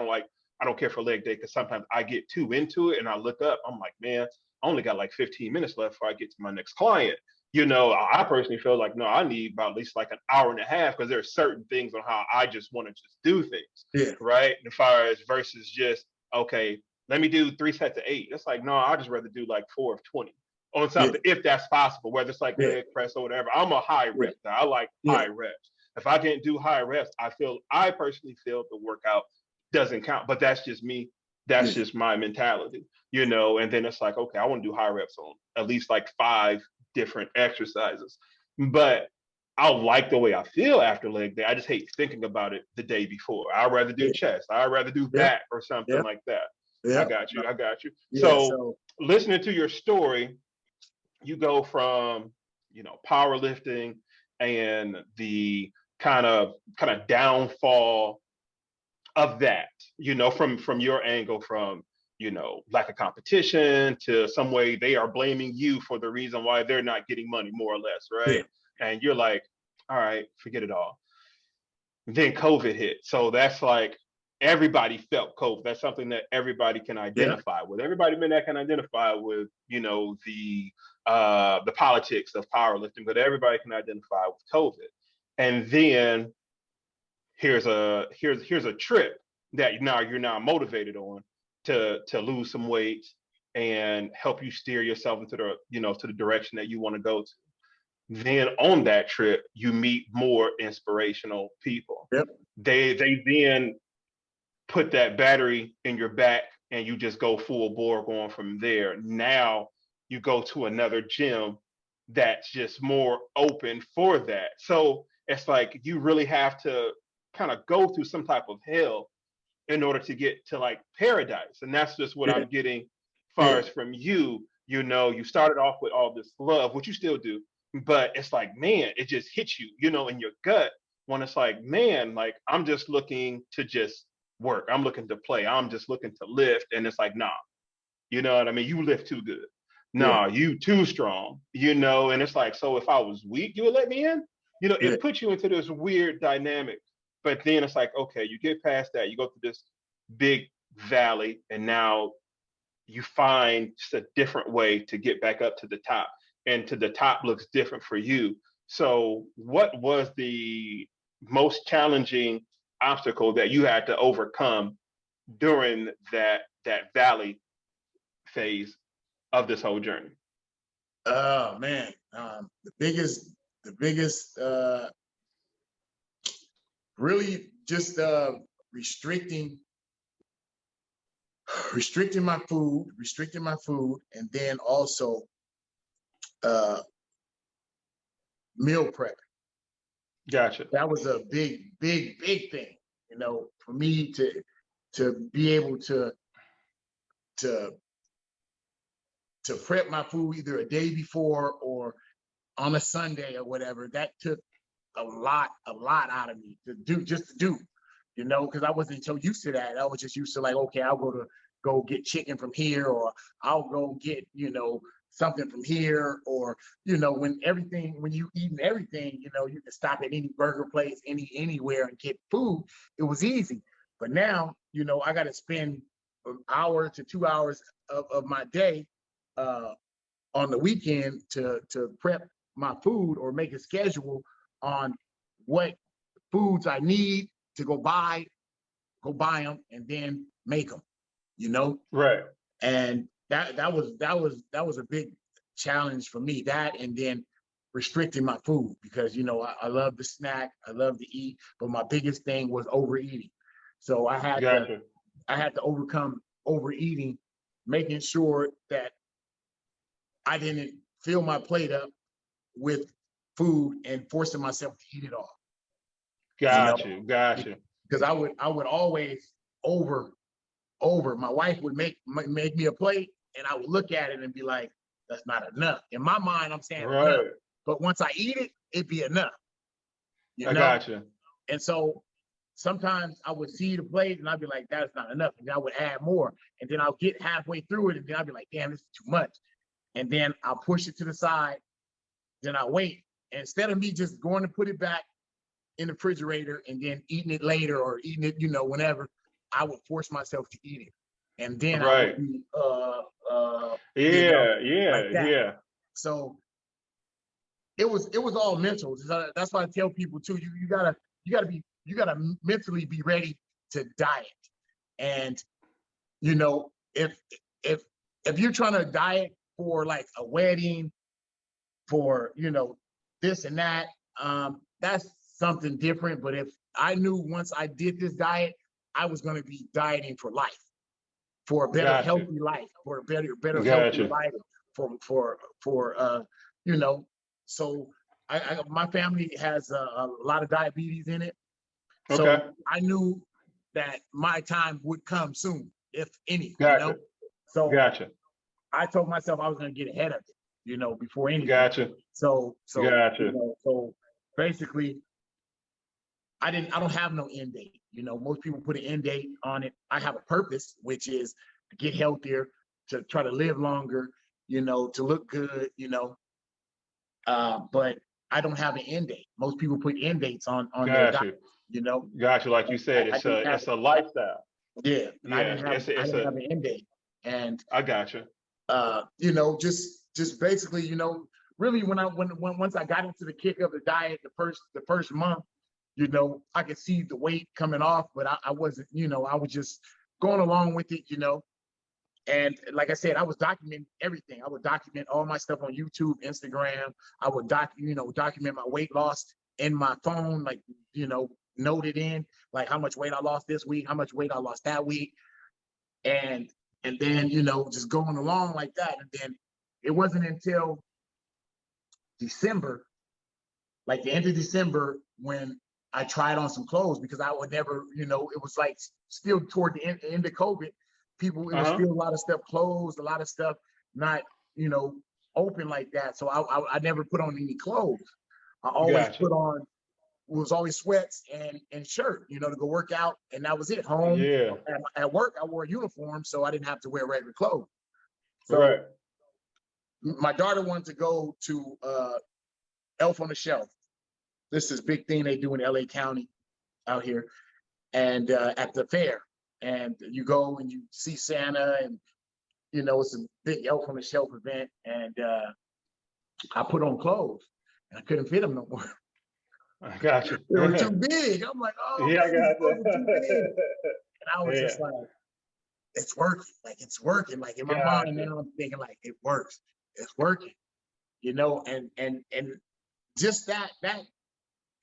don't care for leg day because sometimes I get too into it and I look up, I'm like, man, I only got 15 minutes left before I get to my next client. You know, I personally feel like, no, I need about at least like an hour and a half because there are certain things on how I just want to just do things, Yeah. right? As far as versus just, okay, let me do 3 sets of 8. It's like, no, I just rather do like 4 of 20 on Yeah. something if that's possible, whether it's like Yeah. leg press or whatever. I'm a high Yeah. rep guy. I like Yeah. high reps. If I can't do high reps, I personally feel the workout doesn't count. But that's just me. That's Yeah. just my mentality, you know. And then it's like, okay, I want to do high reps on at least like 5 different exercises. But I like the way I feel after leg day. I just hate thinking about it the day before. I'd rather do Yeah. chest. I'd rather do Yeah. back or something Yeah. like that. I Yeah. got you. I got you. Yeah. So So listening to your story, you go from, you know, powerlifting and the kind of downfall of that, you know, from your angle, from, you know, lack of competition to some way they are blaming you for the reason why they're not getting money, more or less, yeah. right? And you're like, all right, forget it all. Then COVID hit. So that's like everybody felt COVID. That's something that everybody can Yeah. identify with. Everybody that can identify with, you know, the politics of powerlifting, but everybody can identify with COVID. And then here's a trip that now you're now motivated on to lose some weight and help you steer yourself into the, you know, to the direction that you want to go to. Then on that trip you meet more inspirational people. Yep. They then put that battery in your back and you just go full bore going from there. Now you go to another gym that's just more open for that. So it's like you really have to kind of go through some type of hell in order to get to like paradise. And that's just what Yeah. I'm getting far Yeah. as from you. You know, you started off with all this love, which you still do, but it's like, man, it just hits you, you know, in your gut when it's like, man, like I'm just looking to just work. I'm looking to play. I'm just looking to lift. And it's like, nah, you know what I mean? You lift too good. Yeah. Nah, you too strong, you know? And it's like, so if I was weak, you would let me in? You know, Yeah. it puts you into this weird dynamic. But then it's like, okay, you get past that, you go through this big valley, and now you find just a different way to get back up to the top. And to the top looks different for you. So what was the most challenging obstacle that you had to overcome during that valley phase of this whole journey? Oh man. The biggest really just restricting my food, and then also meal prep. Gotcha. That was a big thing, you know, for me to be able to prep my food either a day before or on a Sunday or whatever. That took a lot out of me to do, you know, because I wasn't so used to that. I was just used to like, okay, I'll go get chicken from here, or I'll go get, you know, something from here, or, you know, when you eating everything, you know, you can stop at any burger place, anywhere and get food. It was easy. But now, you know, I got to spend an hour to 2 hours of my day on the weekend to prep my food or make a schedule on what foods I need to go buy them and then make them, you know? Right. And that was a big challenge for me. That, and then restricting my food, because, you know, I love to snack, I love to eat, but my biggest thing was overeating. So I had Gotcha. to overcome overeating, making sure that I didn't fill my plate up with food and forcing myself to eat it all. You know, Got you. because I would always over. My wife would make me a plate, and I would look at it and be like, "That's not enough." In my mind, I'm saying enough, Right. but once I eat it, it'd be enough. You I know, got you. and so sometimes I would see the plate and I'd be like, "That's not enough," and then I would add more, and then I'll get halfway through it, and then I'd be like, "Damn, this is too much," and then I'll push it to the side. Then I wait. And instead of me just going to put it back in the refrigerator and then eating it later or eating it, you know, whenever, I would force myself to eat it. And then I would Right. be, you know, Yeah, like yeah, that. yeah. So it was all mental. So that's why I tell people too, you gotta mentally be ready to diet. And you know, if if you're trying to diet for like a wedding, for this and that, that's something different. But if I knew once I did this diet, I was going to be dieting for life, for a better Got you. healthy life, for a better Got healthy you. life, for you know. So my family has a lot of diabetes in it, so Okay. I knew that my time would come soon, if any. Gotcha. So Gotcha. I told myself I was going to get ahead of it, before anything. Gotcha. So Gotcha. so basically, I don't have no end date. Most people put an end date on it. I have a purpose, which is to get healthier, to try to live longer, to look good, but I don't have an end date. Most people put end dates on their Got diet, you. you know. Got you. Like you said, I didn't have it's a lifestyle. yeah, and Yeah. I It's didn't a. have an end date. And I got you. just basically, really once I got into the kick of the diet, the first month, I could see the weight coming off, but I wasn't, I was just going along with it, and like I said, I was documenting everything. I would document all my stuff on YouTube, Instagram. I would document my weight loss in my phone, like, note it in, like how much weight I lost this week, how much weight I lost that week. And then, just going along like that. And then it wasn't until December, like the end of December, when I tried on some clothes, because I would never, it was like still toward the end of COVID, it was Uh-huh. still a lot of stuff closed, a lot of stuff not, open like that. So I never put on any clothes. I always Gotcha. put on, was always sweats and shirt, to go work out. And that was it. Home, Yeah. at work, I wore a uniform, so I didn't have to wear regular clothes. Right. So my daughter wanted to go to Elf on the Shelf. This is a big thing they do in LA County out here, and at the fair. And you go and you see Santa, and it's a big Elf on the Shelf event. And I put on clothes, and I couldn't fit them no more. I got you. They were too big. I'm like, oh Yeah, I man, these got clothes are too big. you. And I was Yeah. just like, it's working. Like, it's working. Like, in my mind Gotcha. now, I'm thinking like, it works. It's working. And just that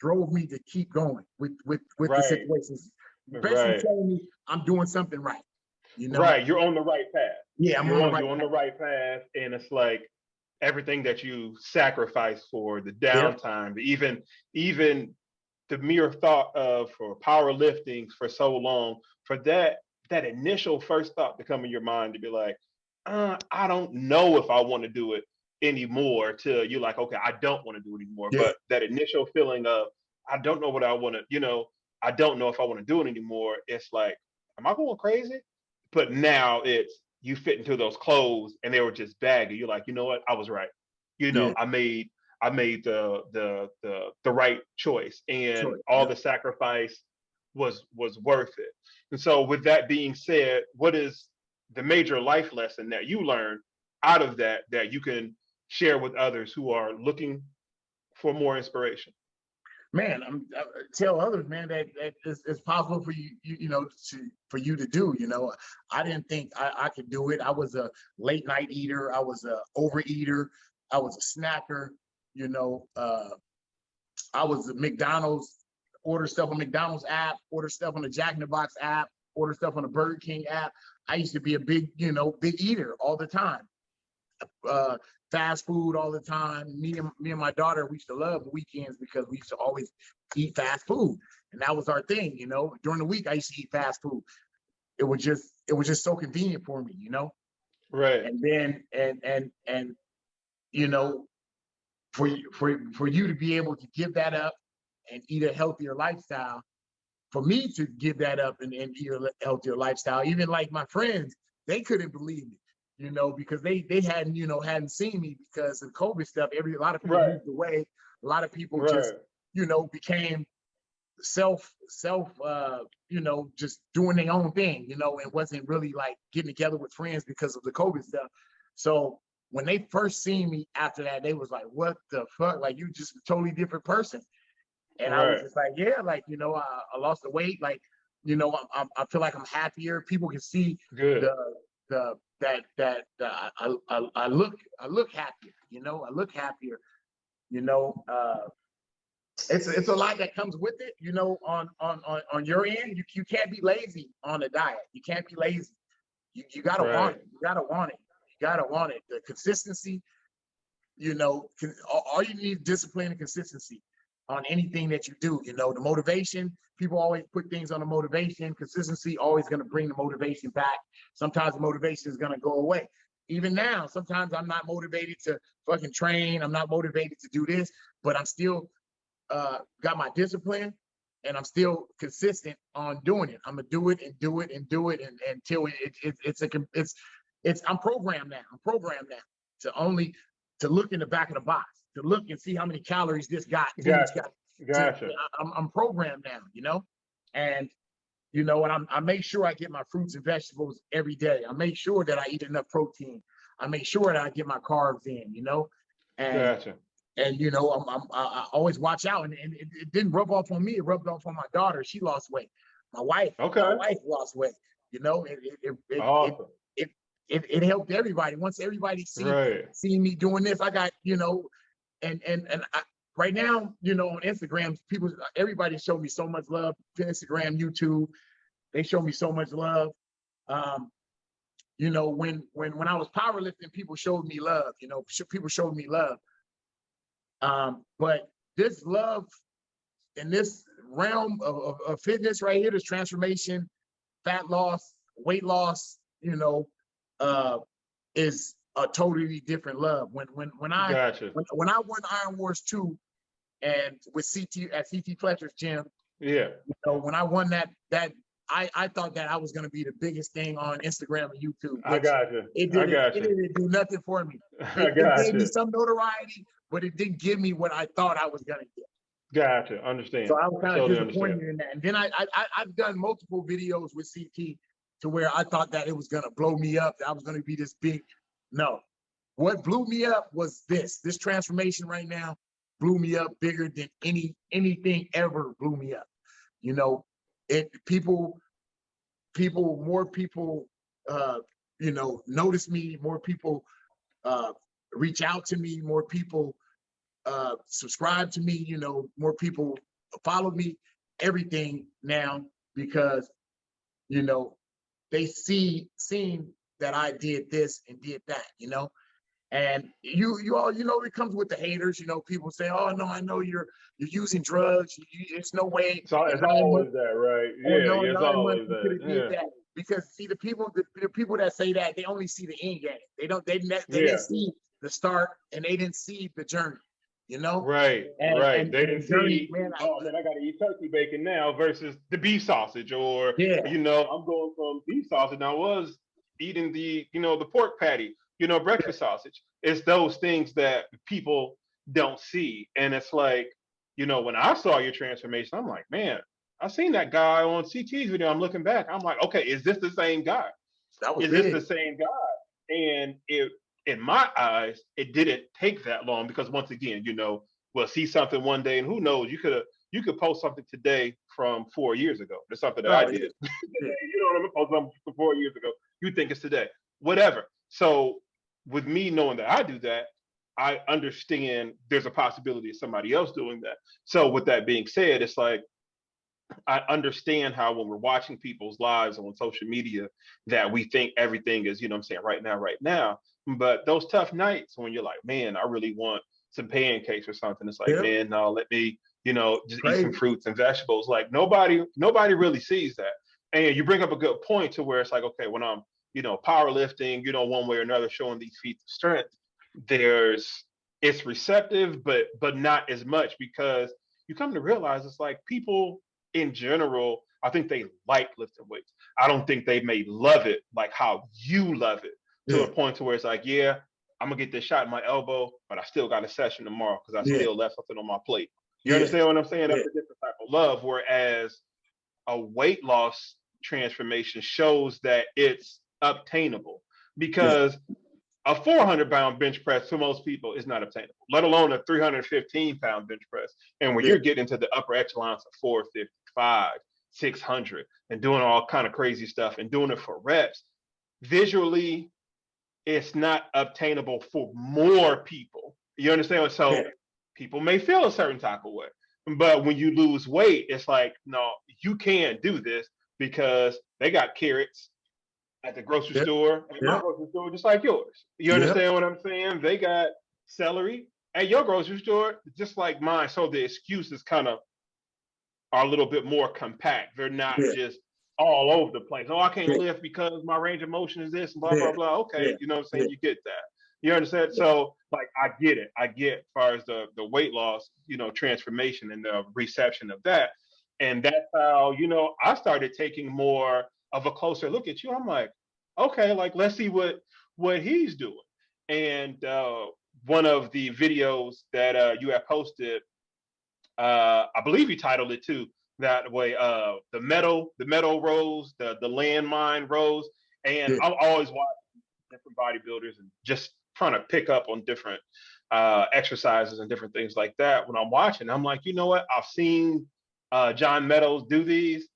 drove me to keep going with the Right. situations. Basically Right. telling me I'm doing something right. Right. You're on the right path. Yeah, I'm on the right You're on the path. right path. And it's like everything that you sacrifice for the Yep. downtime, even the mere thought of for powerlifting for so long, for that initial first thought to come in your mind to be like, I don't know if I want to do it anymore, till you're like, okay, I don't want to do it anymore. Yeah. But that initial feeling of I don't know what I want to, I don't know if I want to do it anymore. It's like, am I going crazy? But now it's you fit into those clothes and they were just baggy. You're like, you know what? I was right. Yeah. I made the right choice, and Sure. all Yep. the sacrifice was worth it. And so, with that being said, what is the major life lesson that you learned out of that you can share with others who are looking for more inspiration? Man, I tell others, man, that it's possible for for you to do. I didn't think I could do it. I was a late night eater. I was a overeater. I was a snacker. I was a McDonald's, order stuff on McDonald's app, order stuff on the Jack in the Box app, order stuff on the Burger King app. I used to be a big eater all the time. Fast food all the time. Me and my daughter, we used to love the weekends because we used to always eat fast food, and that was our thing. During the week I used to eat fast food. It was just so convenient for me. Right. And then and you know for you to be able to give that up and eat a healthier lifestyle, for me to give that up and eat a healthier lifestyle, even like my friends, they couldn't believe it, because they hadn't seen me because of COVID stuff. A lot of people Right. moved away. A lot of people just, Right. became self, just doing their own thing, and wasn't really like getting together with friends because of the COVID stuff. So when they first seen me after that, they was like, what the fuck? Like, you just a totally different person. And I was Right. just like, yeah, like, I lost the weight. Like, I feel like I'm happier. People can see Good. I look happier, I look happier, you know, it's a lot that comes with it, on your end. You can't be lazy on a diet. You can't be lazy. You gotta want Right. it. You gotta want it. You gotta want it. The consistency, all you need is discipline and consistency on anything that you do. The motivation, people always put things on the motivation. Consistency always going to bring the motivation back. Sometimes the motivation is going to go away. Even now, sometimes I'm not motivated to fucking train. I'm not motivated to do this, but I'm still got my discipline, and I'm still consistent on doing it. I'm gonna do it and do it and do it until I'm programmed now. I'm programmed now to look in the back of the box, to look and see how many calories this food's Gotcha. got. Gotcha. I'm programmed now, and I make sure I get my fruits and vegetables every day. I make sure that I eat enough protein. I make sure that I get my carbs in, and Gotcha. I always watch out, and it didn't rub off on me. It rubbed off on my daughter. She lost weight. My wife Okay. lost weight. Awesome. It helped everybody. Once everybody Right. see me doing this, I got, right now, on Instagram, everybody showed me so much love. Instagram, YouTube, they show me so much love. When I was powerlifting, people showed me love. People showed me love. But this love in this realm of fitness right here, this transformation, fat loss, weight loss, is a totally different love. When I Gotcha. when I won Iron Wars 2 and with CT at CT Fletcher's gym, Yeah. when I won that I thought that I was going to be the biggest thing on Instagram and YouTube, I which got you. it I didn't got it you. didn't do nothing for me. I It got gave me you. some notoriety, but it didn't give me what I thought I was going to get. Gotcha. Understand. So I was kind of Totally disappointed understand. in that. And then I've done multiple videos with CT to where I thought that it was going to blow me up, that I was going to be this big. No, what blew me up was this transformation right now blew me up bigger than anything ever blew me up. More people, notice me, more people reach out to me, more people subscribe to me, more people follow me, everything now, because, they seen that I did this and did that, and you all, it comes with the haters, people say, oh no, I know you're using drugs. There's no way So in it's 9 months. always that, right? Oh Yeah. no, Yeah. in It's 9 months always you could that. have did Yeah. that. Because see, the people that say that, they only see the end game. They Yeah. didn't see the start, and they didn't see the journey, Right. and Right. and, They and didn't the journey, see, man. oh man, I got to eat turkey bacon now versus the beef sausage, or Yeah, I'm going from beef sausage. Now I was eating the pork patty, breakfast sausage. It's those things that people don't see, and it's like, when I saw your transformation, I'm like, man, I seen that guy on CT's video. I'm looking back, I'm like, okay, is this the same guy? that was Is this the big. same guy? And in my eyes, it didn't take that long, because once again, we'll see something one day, and who knows, you could post something today from 4 years ago. There's something that I Oh did. yeah, You know what I mean? Post something from 4 years ago. You think it's today. Whatever. So with me knowing that I do that, I understand there's a possibility of somebody else doing that. So with that being said, it's like, I understand how when we're watching people's lives on social media that we think everything is, I'm saying, right now, right now. But those tough nights when you're like, man, I really want some pancakes or something. It's like, yeah, man, no, let me, just eat some crazy. fruits and vegetables. Like nobody really sees that. And you bring up a good point to where it's like, okay, when I'm, powerlifting, one way or another, showing these feats of strength, it's receptive, but not as much, because you come to realize it's like people in general, I think they like lifting weights. I don't think they may love it like how you love it, to Yeah, a point to where it's like, yeah, I'm gonna get this shot in my elbow, but I still got a session tomorrow because I yeah, still left something on my plate. You yeah, understand what I'm saying? yeah, That's a different type of love. Whereas a weight loss transformation shows that it's obtainable, yeah, because a 400-pound bench press to most people is not obtainable, let alone a 315-pound bench press. And when you're getting into the upper echelons of 455, 600, and doing all kind of crazy stuff and doing it for reps, visually, it's not obtainable for more people. You understand? So people may feel a certain type of way. But when you lose weight, it's like, no, you can't do this because they got carrots at the grocery store, at my grocery store, just like yours. You understand what I'm saying? They got celery at your grocery store, just like mine. So the excuses kind of are a little bit more compact. They're not just all over the place. Oh, I can't lift because my range of motion is this, blah, blah, blah. Okay, you know what I'm saying? You get that. You understand? So, like, I get it. I get as far as the weight loss, you know, transformation and the reception of that. And that's how, you know, I started taking more of a closer look at you. I'm like, okay, like, let's see what he's doing. And one of the videos that you have posted, I believe you titled it too, that way, the metal rows, the landmine rows. And I've always watched different bodybuilders and just trying to pick up on different exercises and different things like that. When I'm watching, I'm like, you know what? I've seen John Meadows do these,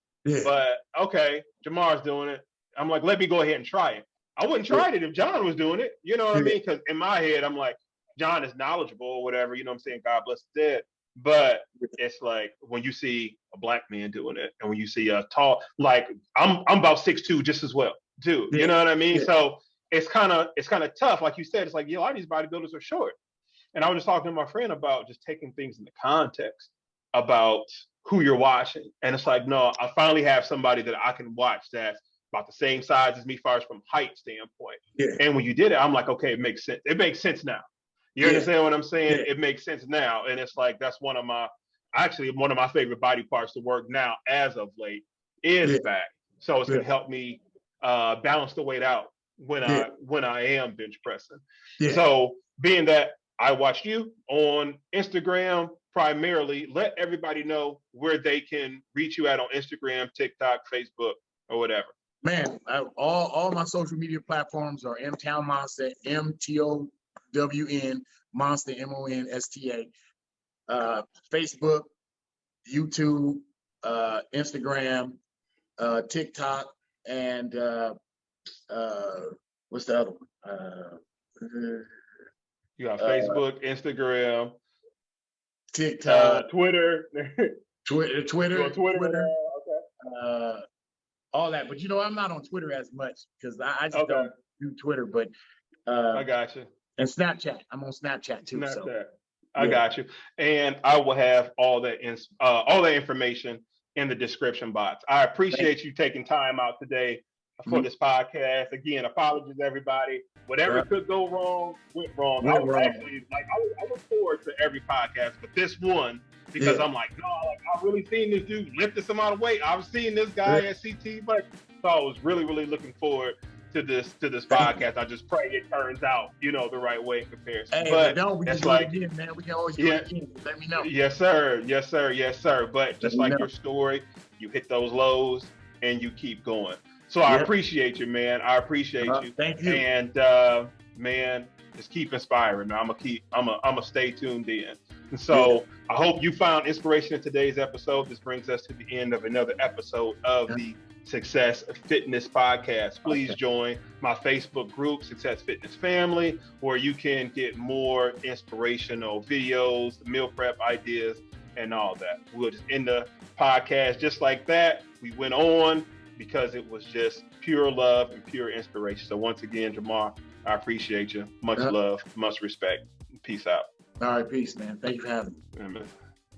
but okay, Jamar's doing it. I'm like, let me go ahead and try it. I wouldn't try it if John was doing it. You know what I mean? Because in my head, I'm like, John is knowledgeable or whatever. You know what I'm saying? God bless the dead. But it's like when you see a black man doing it, and when you see a tall, like I'm about 6'2" just as well, too. You know what I mean? So it's kind of tough. Like you said, it's like, a lot of these bodybuilders are short. And I was just talking to my friend about just taking things into context about who you're watching. And it's like, no, I finally have somebody that I can watch that's about the same size as me, as far as from height standpoint. And when you did it, I'm like, okay, it makes sense. It makes sense now. You understand what I'm saying? It makes sense now. And it's like, that's one of my favorite body parts to work now as of late is back. So it's going to help me balance the weight out when I am bench pressing. So being that I watched you on Instagram primarily, let everybody know where they can reach you at on Instagram, TikTok, Facebook, or whatever. Man, all my social media platforms are MTown Monster, MTOWN Monster, MONSTA. Facebook, YouTube, Instagram, TikTok, and what's the other one? You got Facebook, Instagram, TikTok, Twitter. Twitter. Okay. All that. But I'm not on Twitter as much because I just don't do Twitter. But I got you. And Snapchat. I'm on Snapchat too. Snapchat. So. I got you. And I will have all that information in the description box. I appreciate you taking time out today for this podcast. Again, apologies everybody. Whatever could go wrong, went wrong. I look forward to every podcast, but this one, because I'm like, no, I've really seen this dude lift this amount of weight. I've seen this guy at CT, but so I was really, really looking forward to this podcast. I just pray it turns out, the right way in comparison. Hey, but we can do it again, man. We can always do it again. Let me know. Yes, sir. Yes, sir. Yes, sir. But just like your story, you hit those lows and you keep going. So I appreciate you, man. I appreciate you. Thank you. And man, just keep inspiring. Man. I'm a stay tuned in. And so I hope you found inspiration in today's episode. This brings us to the end of another episode of the Success Fitness Podcast. Please join my Facebook group, Success Fitness Family, where you can get more inspirational videos, meal prep ideas, and all that. We'll just end the podcast just like that. We went on because it was just pure love and pure inspiration. So once again, Jamar, I appreciate you. Much love, much respect. Peace out. All right, peace, man. Thank you for having me. Amen.